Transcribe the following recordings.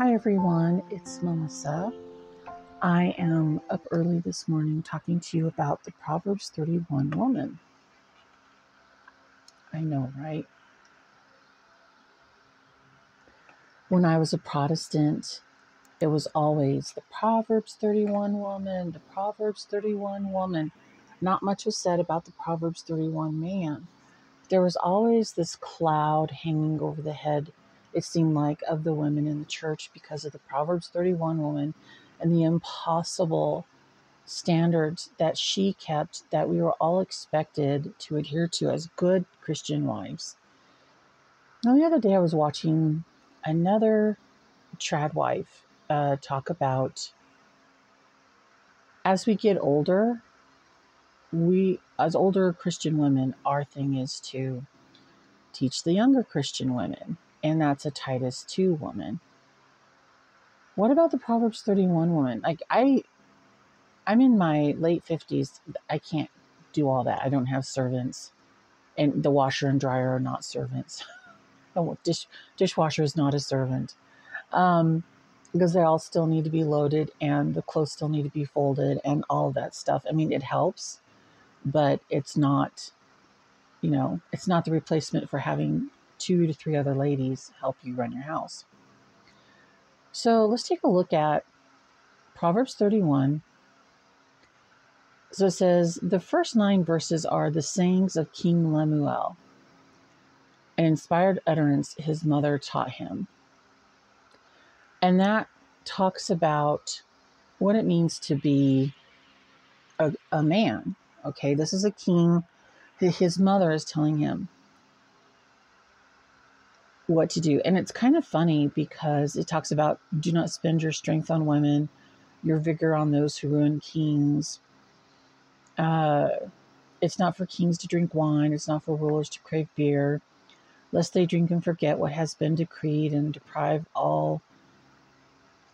Hi everyone, it's Melissa. I am up early this morning talking to you about the Proverbs 31 woman. I know, right? When I was a Protestant, it was always the Proverbs 31 woman, the Proverbs 31 woman. Not much was said about the Proverbs 31 man. There was always this cloud hanging over the head, it seemed like, of the women in the church because of the Proverbs 31 woman and the impossible standards that she kept that we were all expected to adhere to as good Christian wives. Now, the other day I was watching another tradwife talk about as we get older, we, as older Christian women, our thing is to teach the younger Christian women, and that's a Titus 2 woman. What about the Proverbs 31 woman? I'm in my late 50s. I can't do all that. I don't have servants. And the washer and dryer are not servants. The dishwasher is not a servant. Because they all still need to be loaded and the clothes still need to be folded and all of that stuff. I mean, it helps, but it's not, it's not the replacement for having 2 to 3 other ladies help you run your house. So let's take a look at Proverbs 31. So it says, the first 9 verses are the sayings of King Lemuel, an inspired utterance his mother taught him. And that talks about what it means to be a man. Okay, this is a king. His mother is telling him what to do. And it's kind of funny because it talks about do not spend your strength on women, your vigor on those who ruin kings. It's not for kings to drink wine. It's not for rulers to crave beer, lest they drink and forget what has been decreed and deprive all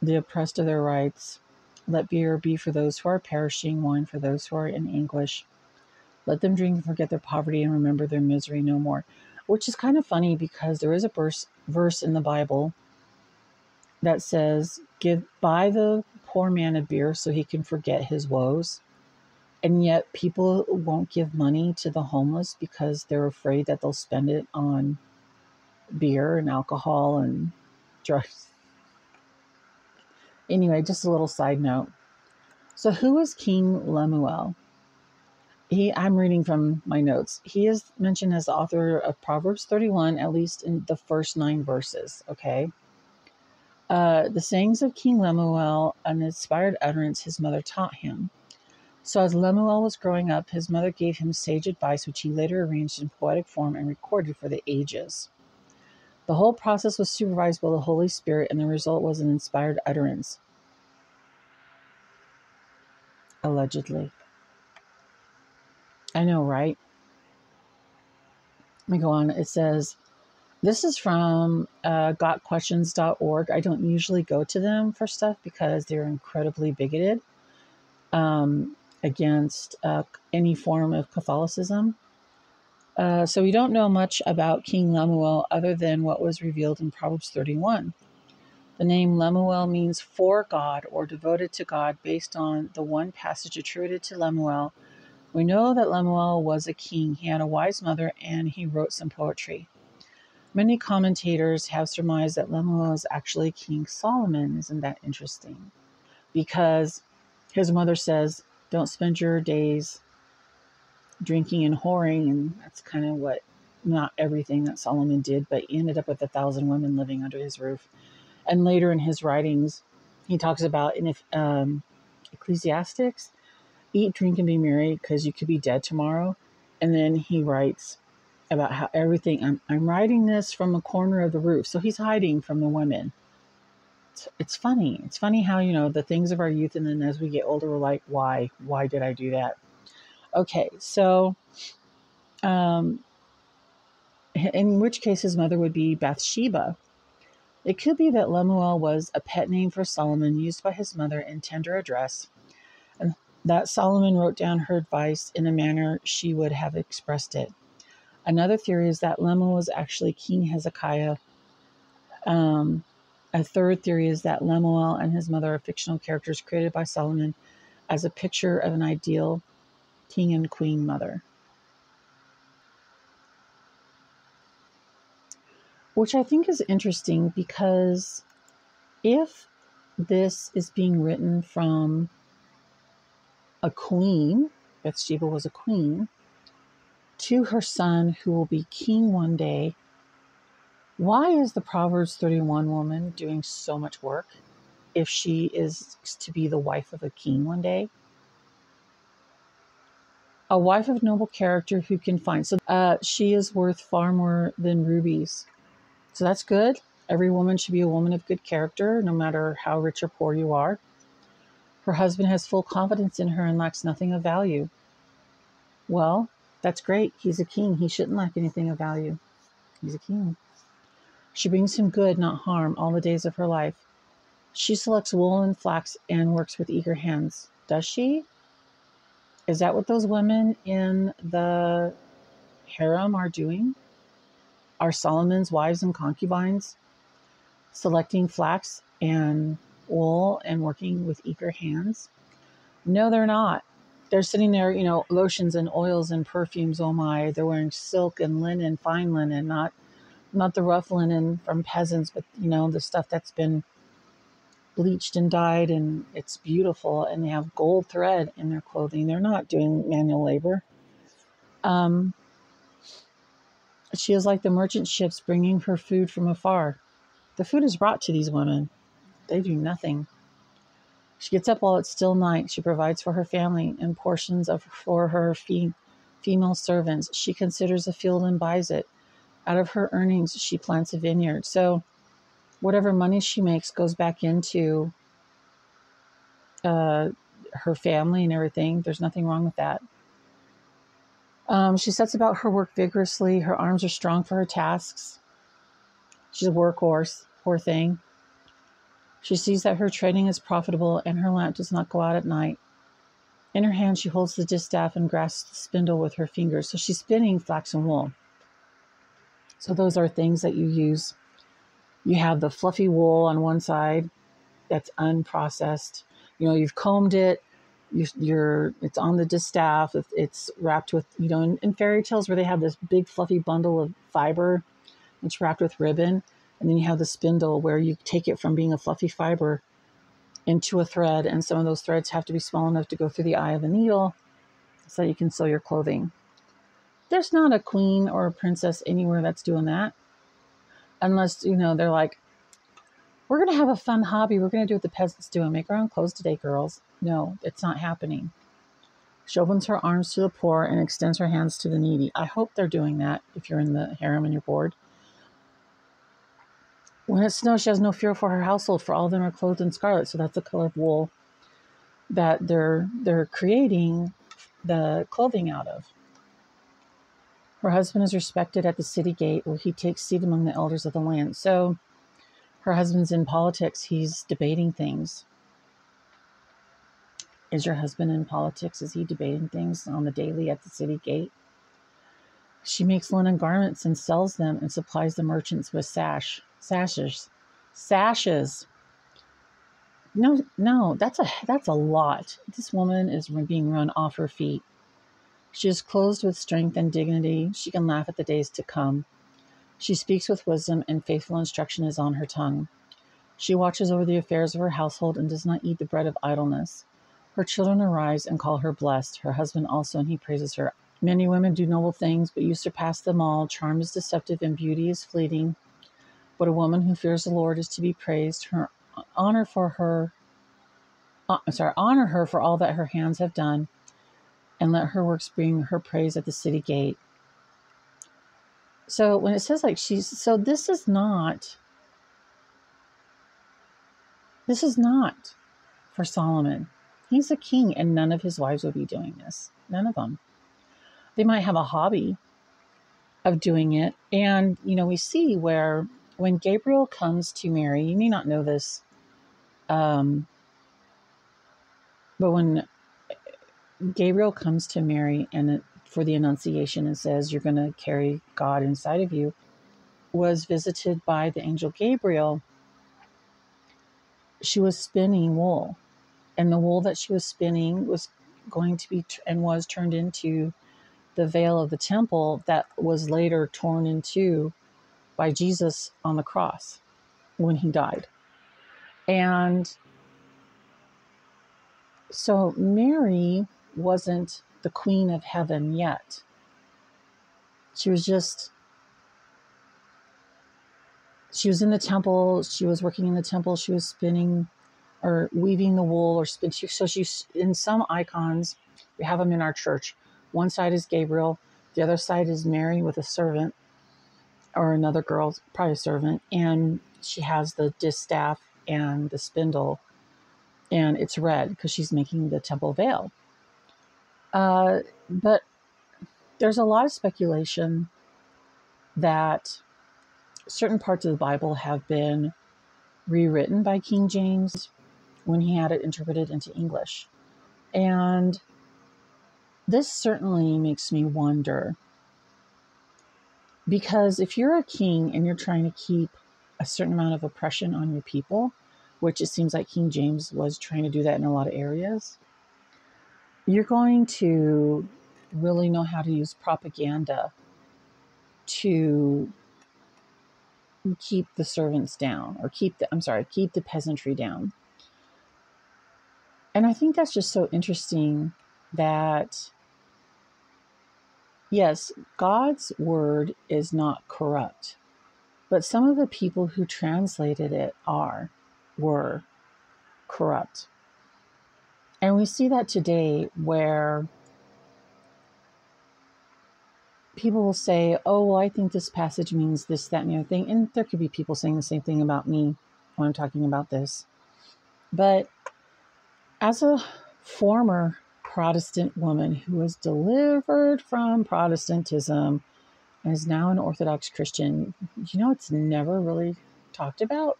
the oppressed of their rights. Let beer be for those who are perishing, wine for those who are in anguish. Let them drink and forget their poverty and remember their misery no more. Which is kind of funny because there is a verse in the Bible that says, buy the poor man a beer so he can forget his woes. And yet people won't give money to the homeless because they're afraid that they'll spend it on beer and alcohol and drugs. Anyway, just a little side note. So who is King Lemuel? I'm reading from my notes. He is mentioned as the author of Proverbs 31, at least in the first 9 verses, okay? The sayings of King Lemuel, an inspired utterance his mother taught him. So as Lemuel was growing up, his mother gave him sage advice, which he later arranged in poetic form and recorded for the ages. The whole process was supervised by the Holy Spirit, and the result was an inspired utterance. Allegedly. I know, right? Let me go on. It says, this is from gotquestions.org. I don't usually go to them for stuff because they're incredibly bigoted against any form of Catholicism. So we don't know much about King Lemuel other than what was revealed in Proverbs 31. The name Lemuel means for God or devoted to God based on the one passage attributed to Lemuel. We know that Lemuel was a king. He had a wise mother and he wrote some poetry. Many commentators have surmised that Lemuel is actually King Solomon. Isn't that interesting? Because his mother says, don't spend your days drinking and whoring, and that's kind of what, not everything that Solomon did, but he ended up with 1,000 women living under his roof. And later in his writings, he talks about in Ecclesiastics, eat, drink, and be merry because you could be dead tomorrow. And then he writes about how everything, I'm writing this from a corner of the roof. So he's hiding from the women. It's funny. It's funny how, the things of our youth, and then as we get older, we're like, why did I do that? Okay, so in which case his mother would be Bathsheba. It could be that Lemuel was a pet name for Solomon used by his mother in tender address, and that Solomon wrote down her advice in a manner she would have expressed it. Another theory is that Lemuel was actually King Hezekiah, A third theory is that Lemuel and his mother are fictional characters created by Solomon as a picture of an ideal king and queen mother, which I think is interesting because if this is being written from a queen, Bathsheba was a queen, to her son who will be king one day, why is the Proverbs 31 woman doing so much work if she is to be the wife of a king one day? A wife of noble character who can find. So she is worth far more than rubies. So that's good. Every woman should be a woman of good character, no matter how rich or poor you are. Her husband has full confidence in her and lacks nothing of value. Well, that's great. He's a king. He shouldn't lack anything of value. He's a king. She brings him good, not harm, all the days of her life. She selects wool and flax and works with eager hands. Does she? Is that what those women in the harem are doing? Are Solomon's wives and concubines selecting flax and wool and working with eager hands? No, they're not. They're sitting there, lotions and oils and perfumes. Oh my, they're wearing silk and linen, fine linen, not the rough linen from peasants, but the stuff that's been bleached and dyed, and it's beautiful, and they have gold thread in their clothing. They're not doing manual labor. She is like the merchant ships bringing her food from afar. The food is brought to these women. They do nothing. She gets up while it's still night. She provides for her family and portions for her female servants. She considers a field and buys it. Out of her earnings, she plants a vineyard. So whatever money she makes goes back into her family and everything. There's nothing wrong with that. She sets about her work vigorously. Her arms are strong for her tasks. She's a workhorse, poor thing. She sees that her trading is profitable and her lamp does not go out at night. In her hand, she holds the distaff and grasps the spindle with her fingers. So she's spinning flax and wool. So those are things that you use. You have the fluffy wool on one side that's unprocessed. You've combed it. It's on the distaff. It's wrapped with, in fairy tales where they have this big fluffy bundle of fiber, it's wrapped with ribbon. And then you have the spindle where you take it from being a fluffy fiber into a thread. And some of those threads have to be small enough to go through the eye of the needle so you can sew your clothing. There's not a queen or a princess anywhere that's doing that. Unless, they're like, we're going to have a fun hobby. We're going to do what the peasants do and make our own clothes today, girls. No, it's not happening. She opens her arms to the poor and extends her hands to the needy. I hope they're doing that if you're in the harem and you're bored. When it snows, she has no fear for her household, for all of them are clothed in scarlet. So that's the color of wool that they're creating the clothing out of. Her husband is respected at the city gate, where he takes seat among the elders of the land. So her husband's in politics. He's debating things. Is your husband in politics? Is he debating things on the daily at the city gate? She makes linen garments and sells them and supplies the merchants with sashes. No, that's a lot. This woman is being run off her feet. She is clothed with strength and dignity. She can laugh at the days to come. She speaks with wisdom, and faithful instruction is on her tongue. She watches over the affairs of her household and does not eat the bread of idleness. Her children arise and call her blessed, her husband also, and he praises her. Many women do noble things, but you surpass them all. Charm is deceptive and beauty is fleeting. But a woman who fears the Lord is to be praised. Honor her for all that her hands have done, and let her works bring her praise at the city gate. So when it says this is not for Solomon. He's a king, and none of his wives would be doing this. None of them. They might have a hobby of doing it. And, we see where when Gabriel comes to Mary, you may not know this, but when Gabriel comes to Mary and for the Annunciation and says, you're going to carry God inside of you, was visited by the angel Gabriel. she was spinning wool, and the wool that she was spinning was going to be and was turned into the veil of the temple that was later torn in two by Jesus on the cross when he died. And so Mary wasn't the queen of heaven yet. She was in the temple. She was working in the temple. She was spinning or weaving the wool or spin. So she's in some icons. We have them in our church. One side is Gabriel. The other side is Mary with a servant or another girl, probably a servant. And she has the distaff and the spindle. And it's red because she's making the temple veil. But there's a lot of speculation that certain parts of the Bible have been rewritten by King James when he had it interpreted into English. And this certainly makes me wonder, because if you're a king and you're trying to keep a certain amount of oppression on your people, which it seems like King James was trying to do that in a lot of areas, you're going to really know how to use propaganda to keep the servants down, or keep the peasantry down. And I think that's just so interesting that, yes, God's word is not corrupt, but some of the people who translated it were corrupt. And we see that today, where people will say, oh, well, I think this passage means this, that, and the other thing. And there could be people saying the same thing about me when I'm talking about this. But as a former Protestant woman who was delivered from Protestantism and is now an Orthodox Christian, it's never really talked about?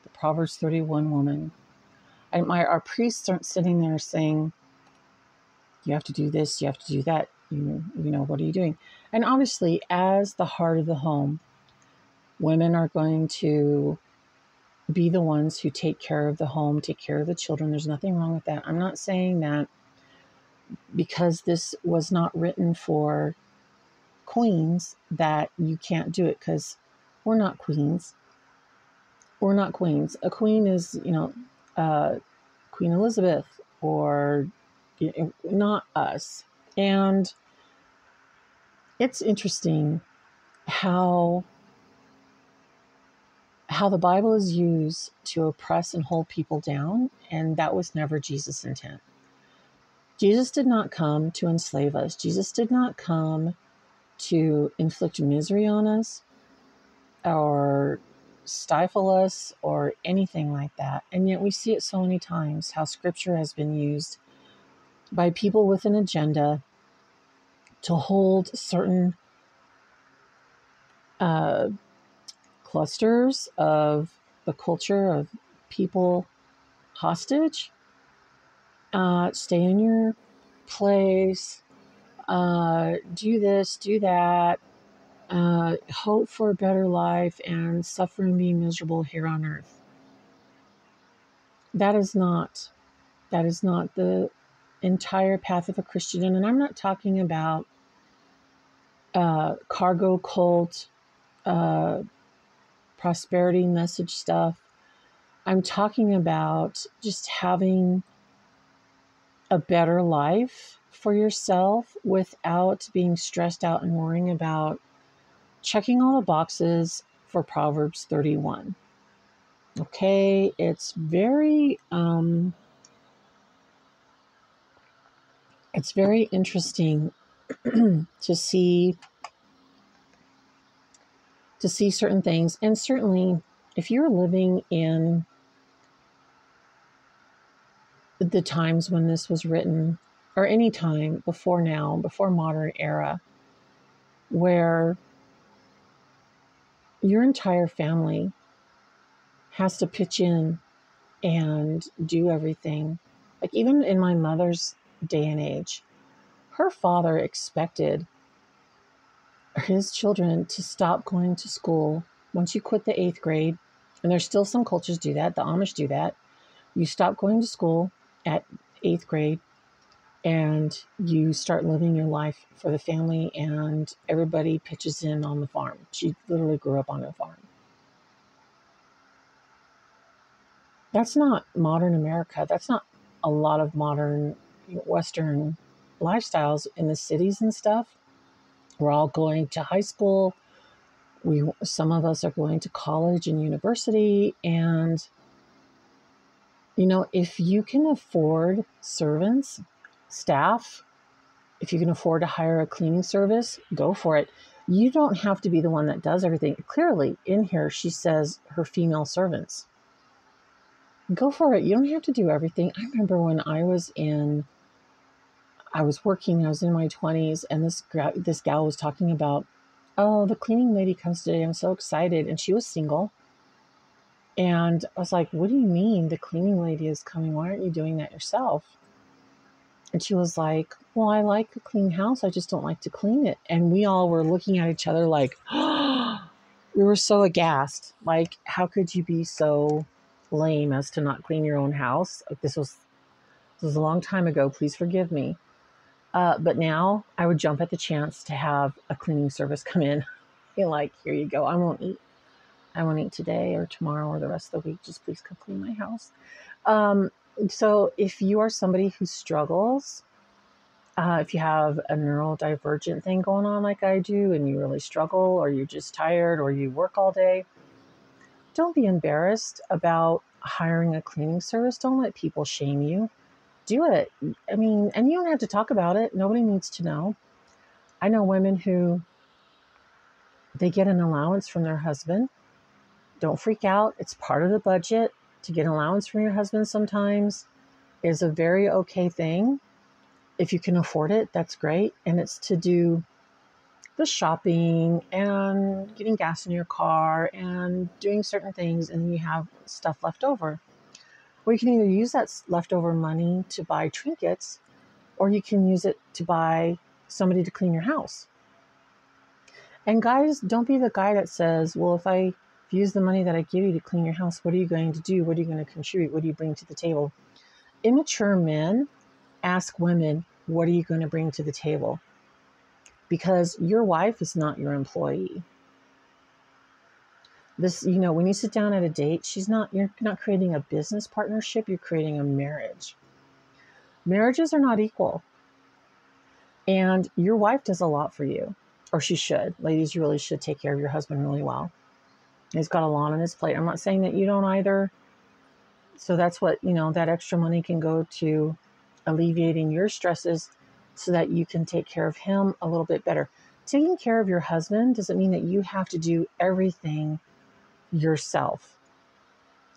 The Proverbs 31 woman. And our priests aren't sitting there saying, you have to do this, you have to do that. What are you doing? And obviously, as the heart of the home, women are going to be the ones who take care of the home, take care of the children. There's nothing wrong with that. I'm not saying that because this was not written for queens that you can't do it, because we're not queens. We're not queens. A queen is, Queen Elizabeth, or not us. And it's interesting how the Bible is used to oppress and hold people down, and that was never Jesus' intent. Jesus did not come to enslave us. Jesus did not come to inflict misery on us or stifle us or anything like that. And yet we see it so many times, how scripture has been used by people with an agenda to hold certain clusters of the culture of people hostage. Stay in your place, do this, do that, hope for a better life, and suffer and be miserable here on earth. That is not the entire path of a Christian. And I'm not talking about cargo cult, prosperity message stuff. I'm talking about just having a better life for yourself without being stressed out and worrying about checking all the boxes for Proverbs 31. Okay, it's very interesting to see certain things. And certainly if you're living in the times when this was written, or any time before now, before modern era, where your entire family has to pitch in and do everything. Like even in my mother's day and age, her father expected his children to stop going to school once you quit the 8th grade And there's still some cultures do that. The Amish do that. You stop going to school at 8th grade and you start living your life for the family, and everybody pitches in on the farm. She literally grew up on a farm. That's not modern America. That's not a lot of modern Western lifestyles in the cities and stuff. We're all going to high school. Some of us are going to college and university, and if you can afford servants, staff, if you can afford to hire a cleaning service, go for it. You don't have to be the one that does everything. Clearly, in here, she says her female servants. Go for it. You don't have to do everything. I remember when I was working, I was in my 20s, and this gal was talking about, oh, the cleaning lady comes today. I'm so excited. And she was single. And I was like, what do you mean the cleaning lady is coming? Why aren't you doing that yourself? And she was like, well, I like a clean house. I just don't like to clean it. And we all were looking at each other like, we were so aghast. Like, how could you be so lame as to not clean your own house? Like, this was a long time ago. Please forgive me. But now I would jump at the chance to have a cleaning service come in. Be like, here you go. I won't eat today or tomorrow or the rest of the week. Just please come clean my house. So if you are somebody who struggles, if you have a neurodivergent thing going on like I do, and you really struggle, or you're just tired, or you work all day, don't be embarrassed about hiring a cleaning service. Don't let people shame you. Do it. I mean, and you don't have to talk about it. Nobody needs to know. I know women who they get an allowance from their husband. Don't freak out. It's part of the budget. To get an allowance from your husband sometimes is a very okay thing. If you can afford it, that's great. And it's to do the shopping and getting gas in your car and doing certain things, and you have stuff left over. Or you can either use that leftover money to buy trinkets, or you can use it to buy somebody to clean your house. And guys, don't be the guy that says, well, if I use the money that I give you to clean your house, what are you going to do? What are you going to contribute? What do you bring to the table? Immature men ask women, what are you going to bring to the table? Because your wife is not your employee. When you sit down at a date, you're not creating a business partnership, you're creating a marriage. Marriages are not equal. And your wife does a lot for you, or she should. Ladies, you really should take care of your husband really well. He's got a lot on his plate. I'm not saying that you don't either. So that's what, that extra money can go to alleviating your stresses so that you can take care of him a little bit better. Taking care of your husband doesn't mean that you have to do everything yourself.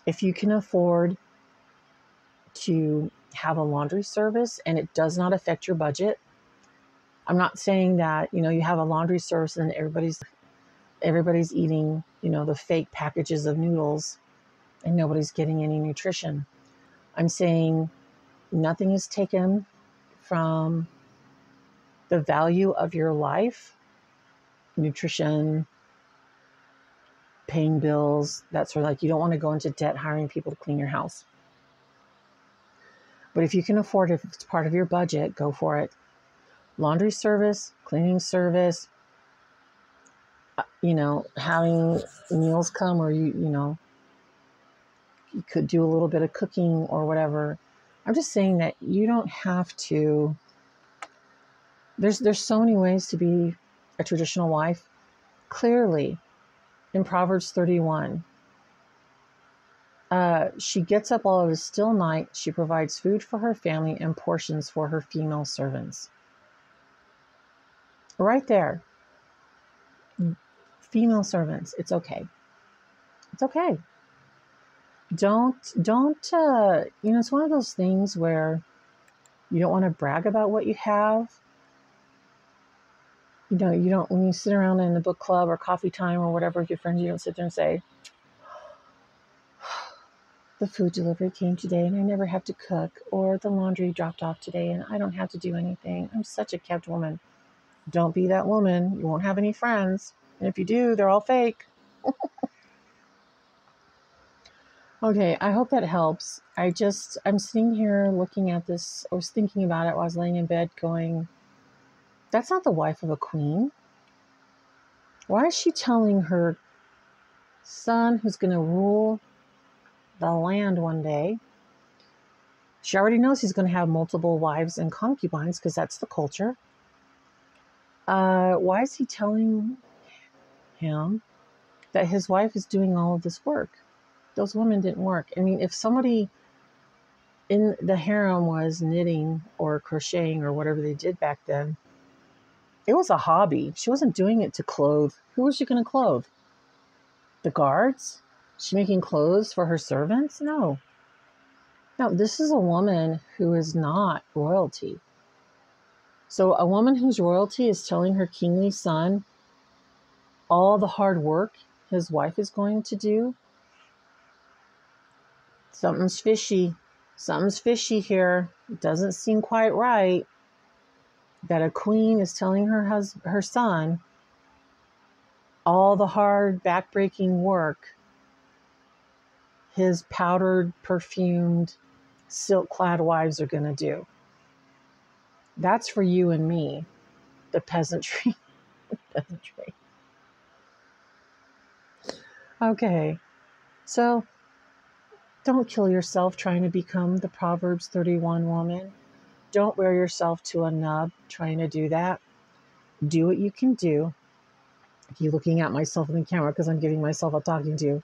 If you can afford to have a laundry service and it does not affect your budget, I'm not saying that, you have a laundry service and everybody's eating, the fake packages of noodles and nobody's getting any nutrition. I'm saying nothing is taken from the value of your life, nutrition, paying bills, that sort of, like, you don't want to go into debt hiring people to clean your house. But if you can afford it, if it's part of your budget, go for it. Laundry service, cleaning service, having meals come, or you could do a little bit of cooking or whatever. I'm just saying that you don't have to. There's so many ways to be a traditional wife. Clearly, in Proverbs 31, she gets up while it is still night. She provides food for her family and portions for her female servants. Right there. Female servants. It's okay. It's okay. Don't, it's one of those things where you don't want to brag about what you have. You don't, when you sit around in the book club or coffee time or whatever with your friends, you don't sit there and say, the food delivery came today and I never have to cook, or the laundry dropped off today and I don't have to do anything. I'm such a kept woman. Don't be that woman. You won't have any friends. And if you do, they're all fake. Okay, I hope that helps. I'm sitting here looking at this. I was thinking about it while I was laying in bed going, that's not the wife of a queen. Why is she telling her son, who's going to rule the land one day? She already knows he's going to have multiple wives and concubines because that's the culture. Why is he telling him that his wife is doing all of this work? Those women didn't work. I mean, if somebody in the harem was knitting or crocheting or whatever they did back then, it was a hobby. She wasn't doing it to clothe. Who was she going to clothe? The guards? She making clothes for her servants? No. No, this is a woman who is not royalty. So a woman who's royalty is telling her kingly son all the hard work his wife is going to do. Something's fishy. Something's fishy here. It doesn't seem quite right that a queen is telling her son all the hard, backbreaking work his powdered, perfumed, silk-clad wives are going to do. That's for you and me, the peasantry. Peasantry. Okay, so don't kill yourself trying to become the Proverbs 31 woman. Don't wear yourself to a nub trying to do that. Do what you can do. I keep looking at myself in the camera because I'm giving myself a talking to.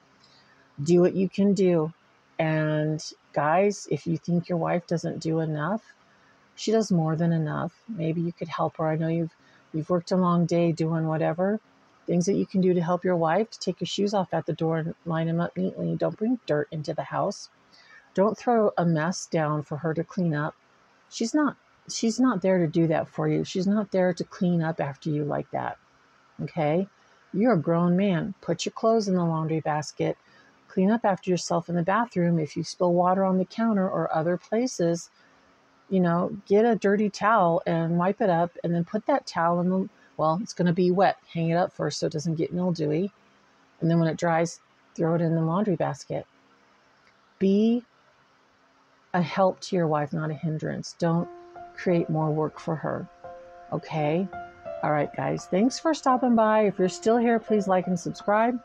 Do what you can do. And guys, if you think your wife doesn't do enough, she does more than enough. Maybe you could help her. I know you've worked a long day doing whatever. Things that you can do to help your wife: to take your shoes off at the door and line them up neatly. Don't bring dirt into the house. Don't throw a mess down for her to clean up. She's not there to do that for you. She's not there to clean up after you like that. Okay? You're a grown man. Put your clothes in the laundry basket. Clean up after yourself in the bathroom. If you spill water on the counter or other places, get a dirty towel and wipe it up, and then put that towel in it's going to be wet. Hang it up first so it doesn't get mildewy. And then when it dries, throw it in the laundry basket. Be a help to your wife, not a hindrance. Don't create more work for her. Okay? All right, guys. Thanks for stopping by. If you're still here, please like and subscribe.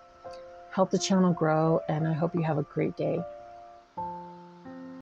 Help the channel grow, and I hope you have a great day.